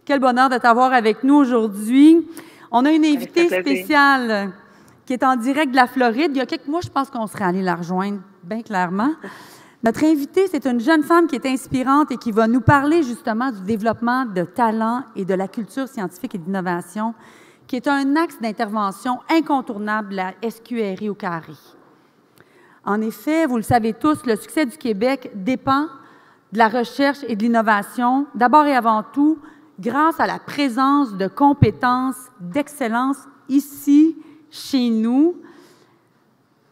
Quel bonheur de t'avoir avec nous aujourd'hui. On a une invitée spéciale qui est en direct de la Floride. Il y a quelques mois, je pense qu'on serait allé la rejoindre, bien clairement. Notre invitée, c'est une jeune femme qui est inspirante et qui va nous parler justement du développement de talents et de la culture scientifique et d'innovation, qui est un axe d'intervention incontournable de la SQRI au Carré. En effet, vous le savez tous, le succès du Québec dépend de la recherche et de l'innovation, d'abord et avant tout, grâce à la présence de compétences d'excellence ici, chez nous,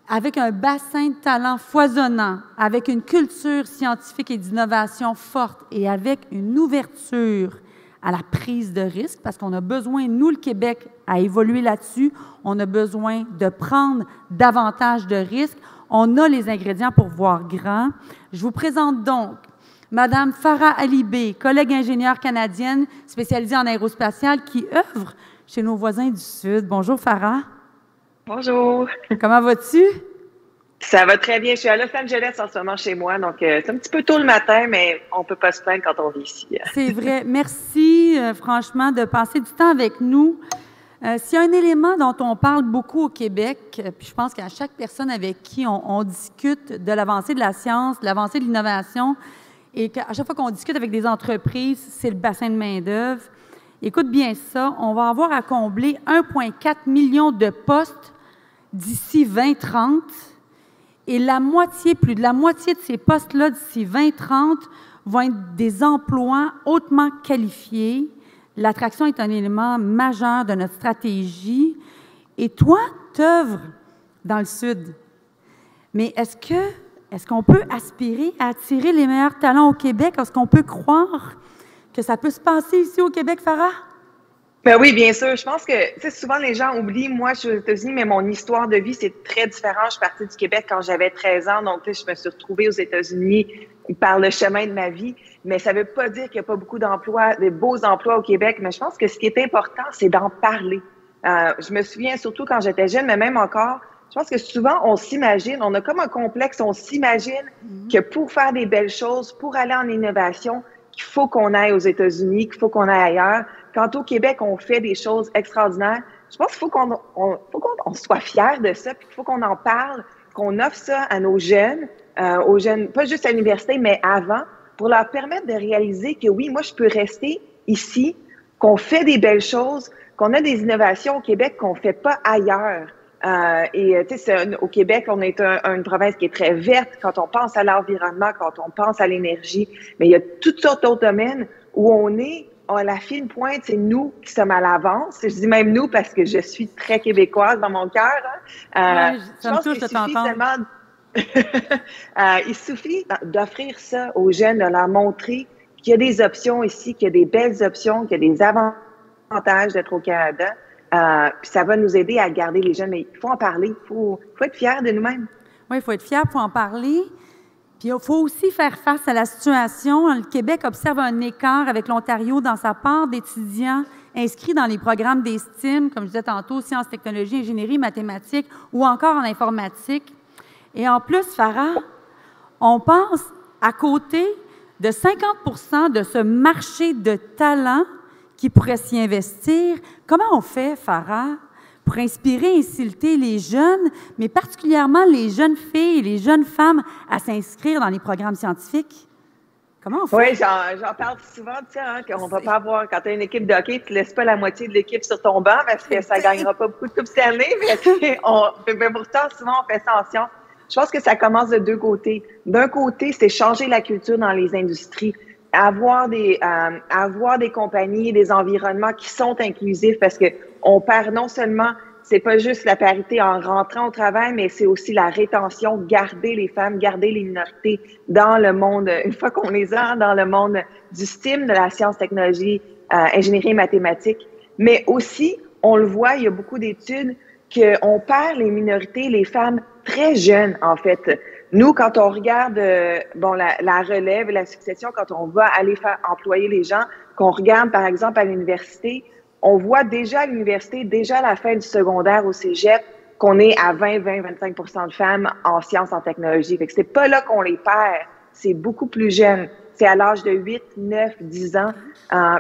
avec un bassin de talents foisonnant, avec une culture scientifique et d'innovation forte et avec une ouverture à la prise de risque, parce qu'on a besoin, nous, le Québec, à évoluer là-dessus. On a besoin de prendre davantage de risques. On a les ingrédients pour voir grand. Je vous présente donc Madame Farah Alibé, collègue ingénieure canadienne spécialisée en aérospatiale qui œuvre chez nos voisins du Sud. Bonjour, Farah. Bonjour. Comment vas-tu? Ça va très bien. Je suis à Los Angeles en ce moment chez moi, donc c'est un petit peu tôt le matin, mais on ne peut pas se plaindre quand on vit ici. C'est vrai. Merci, franchement, de passer du temps avec nous. S'il y a un élément dont on parle beaucoup au Québec, puis je pense qu'à chaque personne avec qui on discute de l'avancée de la science, de l'avancée de l'innovation, et qu'à chaque fois qu'on discute avec des entreprises, c'est le bassin de main-d'œuvre. Écoute bien ça, on va avoir à combler 1,4 million de postes d'ici 2030 et plus de la moitié de ces postes-là d'ici 2030 vont être des emplois hautement qualifiés. L'attraction est un élément majeur de notre stratégie. Et toi, tu œuvres dans le Sud. Mais est-ce qu'on peut aspirer à attirer les meilleurs talents au Québec? Est-ce qu'on peut croire que ça peut se passer ici au Québec, Farah? Ben oui, bien sûr. Je pense que souvent les gens oublient, moi je suis aux États-Unis, mais mon histoire de vie, c'est très différent. Je suis partie du Québec quand j'avais 13 ans, donc je me suis retrouvée aux États-Unis par le chemin de ma vie. Mais ça veut pas dire qu'il n'y a pas beaucoup d'emplois, de beaux emplois au Québec, mais je pense que ce qui est important, c'est d'en parler. Je me souviens surtout quand j'étais jeune, mais même encore, je pense que souvent on s'imagine, on a comme un complexe, on s'imagine que pour faire des belles choses, pour aller en innovation, qu'il faut qu'on aille aux États-Unis, qu'il faut qu'on aille ailleurs. Quand au Québec, on fait des choses extraordinaires, je pense qu'il faut qu'on soit fiers de ça, puis qu'il faut qu'on en parle, qu'on offre ça à nos jeunes, aux jeunes, pas juste à l'université, mais avant, pour leur permettre de réaliser que oui, moi, je peux rester ici, qu'on fait des belles choses, qu'on a des innovations au Québec qu'on fait pas ailleurs. Au Québec, on est une province qui est très verte quand on pense à l'environnement, quand on pense à l'énergie, mais il y a toutes sortes d'autres domaines où on est à la fine pointe, c'est nous qui sommes à l'avance. Je dis même nous parce que je suis très québécoise dans mon cœur. Ouais, ça me touche de t'entendre. Il suffit d'offrir ça aux jeunes, de leur montrer qu'il y a des options ici, qu'il y a des belles options, qu'il y a des avantages d'être au Canada. Puis ça va nous aider à garder les jeunes. Mais il faut en parler. Il faut être fiers de nous-mêmes. Oui, il faut être fier, il faut en parler. Puis il faut aussi faire face à la situation. Le Québec observe un écart avec l'Ontario dans sa part d'étudiants inscrits dans les programmes des STEM, comme je disais tantôt, sciences, technologies, ingénierie, mathématiques ou encore en informatique. Et en plus, Farah, on pense à côté de 50 de ce marché de talent qui pourrait s'y investir. Comment on fait, Farah, pour inspirer et inciter les jeunes, mais particulièrement les jeunes filles et les jeunes femmes à s'inscrire dans les programmes scientifiques? Comment on fait? Oui, j'en parle souvent de ça, qu'on va pas avoir, quand tu as une équipe de hockey, tu ne laisses pas la moitié de l'équipe sur ton banc parce que ça ne gagnera pas beaucoup de coupe cette année, mais pourtant, souvent, on fait ça en sciences. Je pense que ça commence de deux côtés. D'un côté, c'est changer la culture dans les industries. Avoir des compagnies, des environnements qui sont inclusifs parce que on perd non seulement, c'est pas juste la parité en rentrant au travail, mais c'est aussi la rétention, garder les femmes, garder les minorités dans le monde, une fois qu'on les a, dans le monde du STEM, de la science, technologie, ingénierie et mathématiques. Mais aussi, on le voit, il y a beaucoup d'études qu'on perd les minorités, les femmes très jeunes, en fait. Nous, quand on regarde la relève et la succession, quand on va aller faire employer les gens, qu'on regarde, par exemple, à l'université, on voit déjà à l'université, déjà à la fin du secondaire au cégep, qu'on est à 20-25% de femmes en sciences, en technologie. Fait que c'est pas là qu'on les perd, c'est beaucoup plus jeune. c'est à l'âge de 8, 9, 10 ans.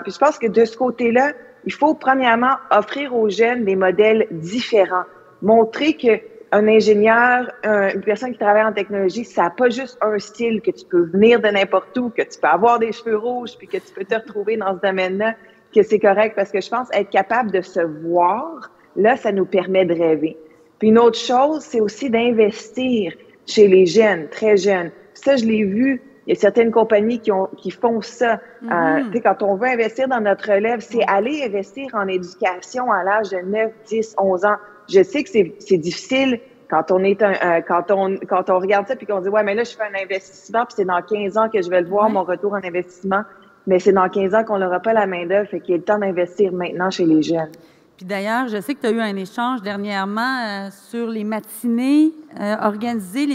Puis je pense que de ce côté-là, il faut premièrement offrir aux jeunes des modèles différents. Montrer que un ingénieur, une personne qui travaille en technologie, ça n'a pas juste un style, que tu peux venir de n'importe où, que tu peux avoir des cheveux rouges, puis que tu peux te retrouver dans ce domaine-là, que c'est correct. Parce que je pense être capable de se voir, là, ça nous permet de rêver. Puis une autre chose, c'est aussi d'investir chez les jeunes, très jeunes. Puis ça, je l'ai vu. Il y a certaines compagnies qui font ça. Tu sais, quand on veut investir dans notre relève, c'est aller investir en éducation à l'âge de 9, 10, 11 ans. Je sais que c'est difficile quand on est quand on regarde ça puis qu'on dit ouais, mais là je fais un investissement puis c'est dans 15 ans que je vais le voir, mon retour en investissement, mais c'est dans 15 ans qu'on n'aura pas la main-d'œuvre, fait qu'il y a le temps d'investir maintenant chez les jeunes. Puis d'ailleurs, je sais que tu as eu un échange dernièrement sur les matinées organisées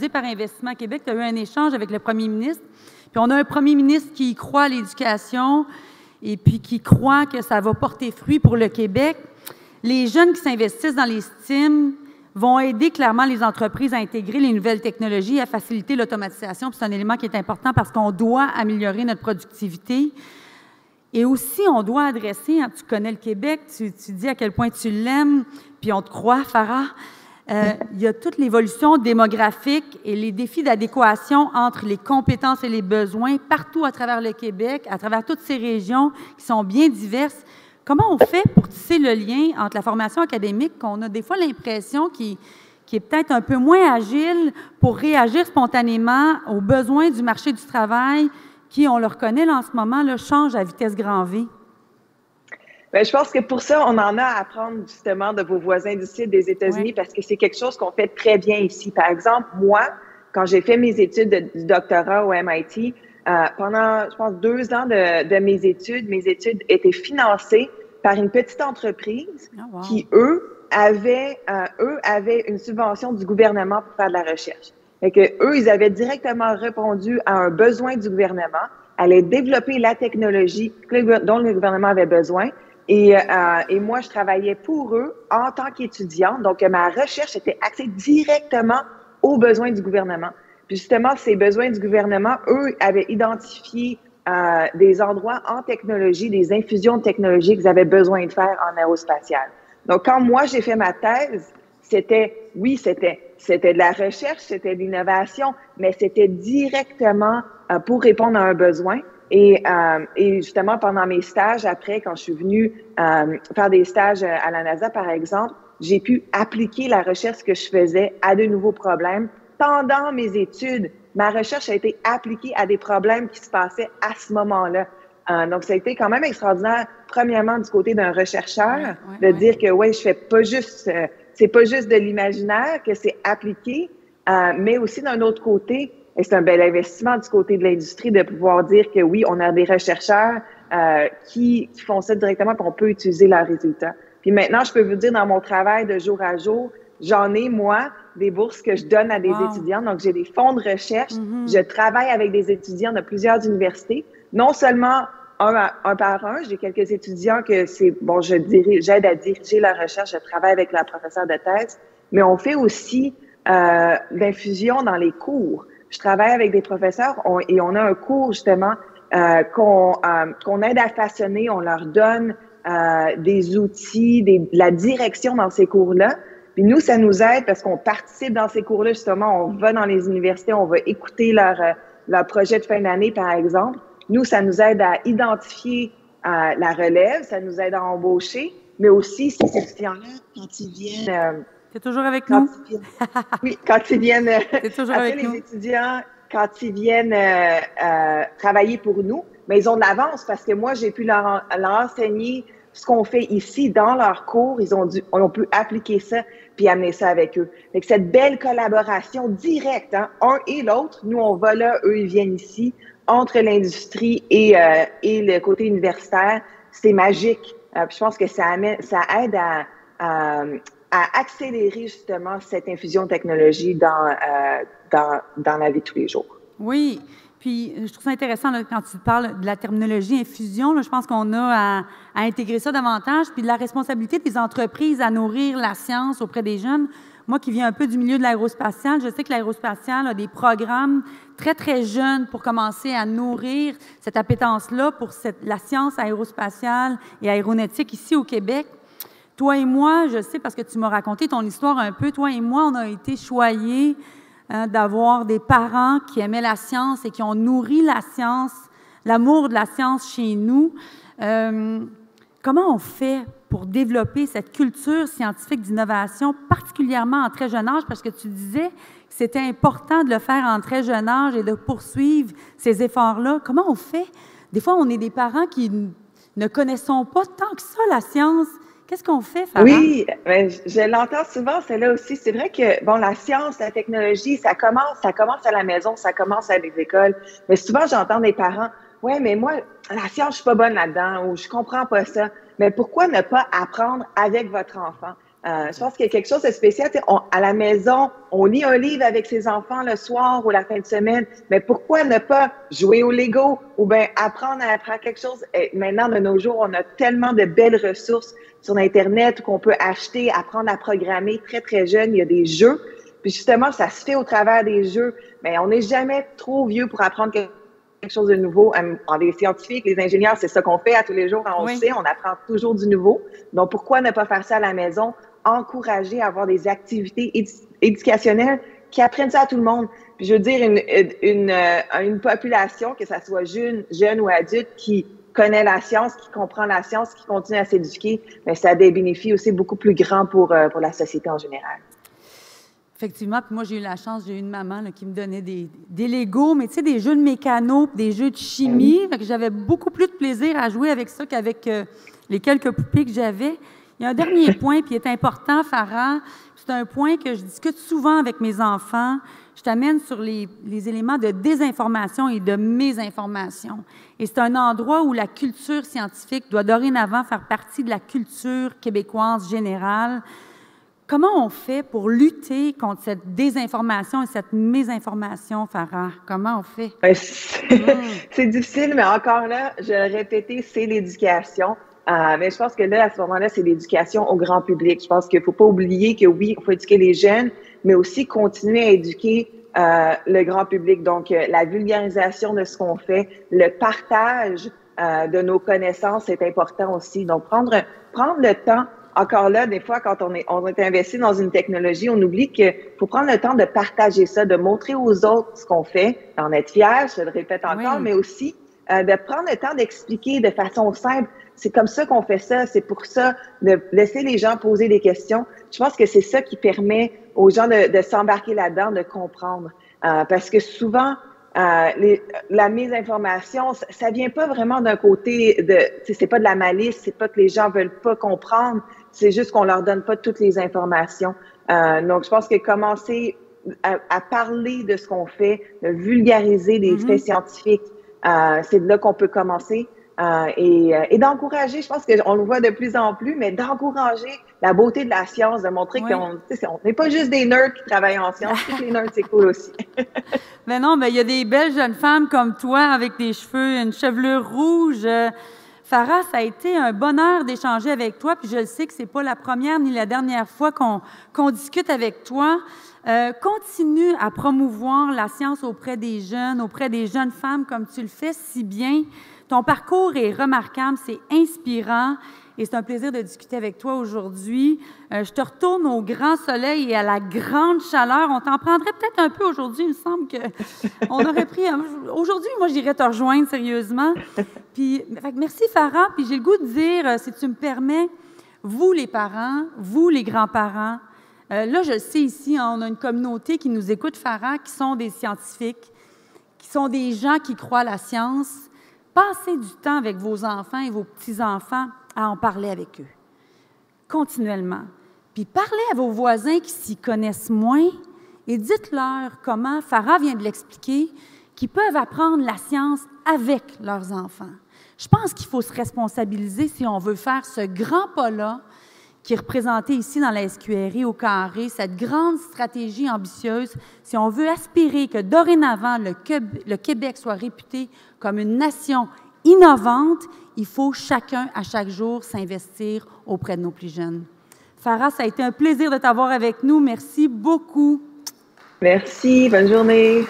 par Investissement Québec. Tu as eu un échange avec le premier ministre. Puis on a un premier ministre qui croit à l'éducation et puis qui croit que ça va porter fruit pour le Québec. Les jeunes qui s'investissent dans les STEM vont aider clairement les entreprises à intégrer les nouvelles technologies, à faciliter l'automatisation. C'est un élément qui est important parce qu'on doit améliorer notre productivité. Et aussi, on doit adresser, tu connais le Québec, tu dis à quel point tu l'aimes, puis on te croit, Farah. Il y a toute l'évolution démographique et les défis d'adéquation entre les compétences et les besoins partout à travers le Québec, à travers toutes ces régions qui sont bien diverses. Comment on fait pour tisser le lien entre la formation académique, qu'on a des fois l'impression qui est peut-être un peu moins agile pour réagir spontanément aux besoins du marché du travail qui, on le reconnaît là, en ce moment, là, change à vitesse grand V? Bien, je pense que pour ça, on en a à apprendre justement de vos voisins d'ici, des États-Unis, parce que c'est quelque chose qu'on fait très bien ici. Par exemple, moi, quand j'ai fait mes études du doctorat au MIT, pendant, je pense, 2 ans de mes études étaient financées par une petite entreprise qui, eux avaient une subvention du gouvernement pour faire de la recherche. Fait que eux, ils avaient directement répondu à un besoin du gouvernement, allaient développer la technologie dont le gouvernement avait besoin. Et moi, je travaillais pour eux en tant qu'étudiante. Donc, ma recherche était axée directement aux besoins du gouvernement. Puis justement, ces besoins du gouvernement, eux, avaient identifié des endroits en technologie, des infusions de technologie qu'ils avaient besoin de faire en aérospatial. Donc, quand moi, j'ai fait ma thèse, c'était de la recherche, c'était de l'innovation, mais c'était directement pour répondre à un besoin. Et justement, pendant mes stages, après, quand je suis venue faire des stages à la NASA, par exemple, j'ai pu appliquer la recherche que je faisais à de nouveaux problèmes. Pendant mes études, ma recherche a été appliquée à des problèmes qui se passaient à ce moment-là. Donc, ça a été quand même extraordinaire, premièrement, du côté d'un rechercheur, de dire que, je fais pas juste, c'est pas juste de l'imaginaire, que c'est appliqué, mais aussi d'un autre côté, et c'est un bel investissement du côté de l'industrie de pouvoir dire que oui, on a des rechercheurs qui font ça directement, puis on peut utiliser leurs résultats. Puis maintenant, je peux vous dire, dans mon travail de jour à jour, j'en ai, moi, des bourses que je donne à des étudiants. Donc, j'ai des fonds de recherche. Je travaille avec des étudiants de plusieurs universités. Non seulement un par un, j'ai quelques étudiants que j'aide à diriger la recherche. Je travaille avec la professeure de thèse. Mais on fait aussi l'infusion dans les cours. Je travaille avec des professeurs et on a un cours, justement, qu'on aide à façonner. On leur donne des outils, de la direction dans ces cours-là. Puis nous, ça nous aide parce qu'on participe dans ces cours-là, justement. On va dans les universités, on va écouter leur projet de fin d'année, par exemple. Nous, ça nous aide à identifier la relève, ça nous aide à embaucher, mais aussi ces étudiants-là, quand ils viennent... C'est toujours avec nous? Oui, quand ils viennent... C'est toujours avec nous. Les étudiants, quand ils viennent travailler pour nous, mais ils ont de l'avance parce que moi, j'ai pu leur enseigner ce qu'on fait ici dans leurs cours. On peut appliquer ça puis amener ça avec eux. Fait que cette belle collaboration directe, hein, un et l'autre, nous, on va là, eux, ils viennent ici, entre l'industrie et le côté universitaire, c'est magique. Puis je pense que ça aide à accélérer justement cette infusion de technologie dans la vie de tous les jours. Oui, puis je trouve ça intéressant là, quand tu parles de la terminologie infusion. Là, je pense qu'on a à intégrer ça davantage, puis de la responsabilité des entreprises à nourrir la science auprès des jeunes. Moi qui viens un peu du milieu de l'aérospatial, je sais que l'aérospatial a des programmes très, très jeunes pour commencer à nourrir cette appétence-là pour la science aérospatiale et aéronautique ici au Québec. Toi et moi, je sais parce que tu m'as raconté ton histoire un peu, toi et moi, on a été choyés d'avoir des parents qui aimaient la science et qui ont nourri la science, l'amour de la science chez nous. Comment on fait pour développer cette culture scientifique d'innovation, particulièrement en très jeune âge, parce que tu disais que c'était important de le faire en très jeune âge et de poursuivre ces efforts-là. Comment on fait? Des fois, on est des parents qui ne connaissons pas tant que ça la science. Qu'est-ce qu'on fait, Farah? Oui, je l'entends souvent, celle-là aussi. C'est vrai que, bon, la science, la technologie, ça commence à la maison, ça commence à les écoles. Mais souvent, j'entends des parents, « Ouais, mais moi, la science, je suis pas bonne là-dedans » ou « Je comprends pas ça ». Mais pourquoi ne pas apprendre avec votre enfant? Je pense qu'il y a quelque chose de spécial. À la maison, on lit un livre avec ses enfants le soir ou la fin de semaine. Mais pourquoi ne pas jouer au Lego ou bien apprendre à apprendre quelque chose? Et maintenant, de nos jours, on a tellement de belles ressources sur Internet qu'on peut acheter, apprendre à programmer très, très jeune. Il y a des jeux. Puis justement, ça se fait au travers des jeux. Mais on n'est jamais trop vieux pour apprendre quelque chose de nouveau. Les scientifiques, les ingénieurs, c'est ça qu'on fait à tous les jours. Quand on sait, on apprend toujours du nouveau. Donc, pourquoi ne pas faire ça à la maison? Encourager à avoir des activités éducationnelles qui apprennent ça à tout le monde. Puis, je veux dire, une population, que ça soit jeune ou adulte, qui connaît la science, qui comprend la science, qui continue à s'éduquer, mais ça a des bénéfices aussi beaucoup plus grands pour la société en général. Effectivement, puis moi, j'ai eu la chance, j'ai eu une maman là, qui me donnait des Legos, mais tu sais, des jeux de mécano, des jeux de chimie. Fait que j'avais beaucoup plus de plaisir à jouer avec ça qu'avec les quelques poupées que j'avais. Il y a un dernier point, puis il est important, Farah. C'est un point que je discute souvent avec mes enfants. Je t'amène sur les éléments de désinformation et de mésinformation. Et c'est un endroit où la culture scientifique doit dorénavant faire partie de la culture québécoise générale. Comment on fait pour lutter contre cette désinformation et cette mésinformation, Farah? Comment on fait? C'est difficile, mais encore là, je vais le répéter, c'est l'éducation. Mais je pense que là, à ce moment-là, c'est l'éducation au grand public. Je pense qu'il ne faut pas oublier que oui, il faut éduquer les jeunes, mais aussi continuer à éduquer le grand public. Donc, la vulgarisation de ce qu'on fait, le partage de nos connaissances est important aussi. Donc, prendre le temps. Encore là, des fois, quand on est investi dans une technologie, on oublie qu'il faut prendre le temps de partager ça, de montrer aux autres ce qu'on fait, d'en être fier, je le répète encore, mais aussi de prendre le temps d'expliquer de façon simple. C'est comme ça qu'on fait ça, c'est pour ça, de laisser les gens poser des questions. Je pense que c'est ça qui permet aux gens de s'embarquer là-dedans, de comprendre. Parce que souvent, la mésinformation, ça vient pas vraiment d'un côté c'est pas de la malice, c'est pas que les gens veulent pas comprendre, c'est juste qu'on leur donne pas toutes les informations. Donc, je pense que commencer à parler de ce qu'on fait, de vulgariser des faits scientifiques, c'est de là qu'on peut commencer. Et d'encourager, je pense qu'on le voit de plus en plus, mais d'encourager la beauté de la science, de montrer qu'on n'est pas juste des nerds qui travaillent en science, tous les nerds, c'est cool aussi. Mais non, mais il y a des belles jeunes femmes comme toi avec des cheveux, une chevelure rouge. Farah, ça a été un bonheur d'échanger avec toi, puis je le sais que c'est pas la première ni la dernière fois qu'on discute avec toi. Continue à promouvoir la science auprès des jeunes femmes comme tu le fais si bien. Ton parcours est remarquable, c'est inspirant et c'est un plaisir de discuter avec toi aujourd'hui. Je te retourne au grand soleil et à la grande chaleur. On t'en prendrait peut-être un peu aujourd'hui. Il me semble qu'on aurait pris... Aujourd'hui, moi, j'irais te rejoindre sérieusement. Puis, merci, Farah. Puis j'ai le goût de dire, si tu me permets, vous, les parents, vous, les grands-parents, là, je le sais ici, on a une communauté qui nous écoute, Farah, qui sont des scientifiques, qui sont des gens qui croient à la science. Passez du temps avec vos enfants et vos petits-enfants à en parler avec eux, continuellement. Puis parlez à vos voisins qui s'y connaissent moins et dites-leur comment, Farah vient de l'expliquer, qu'ils peuvent apprendre la science avec leurs enfants. Je pense qu'il faut se responsabiliser si on veut faire ce grand pas-là qui est représenté ici dans la SQRI au carré, cette grande stratégie ambitieuse, si on veut aspirer que dorénavant le Québec soit réputé comme une nation innovante, il faut chacun, à chaque jour, s'investir auprès de nos plus jeunes. Farah, ça a été un plaisir de t'avoir avec nous. Merci beaucoup. Merci. Bonne journée.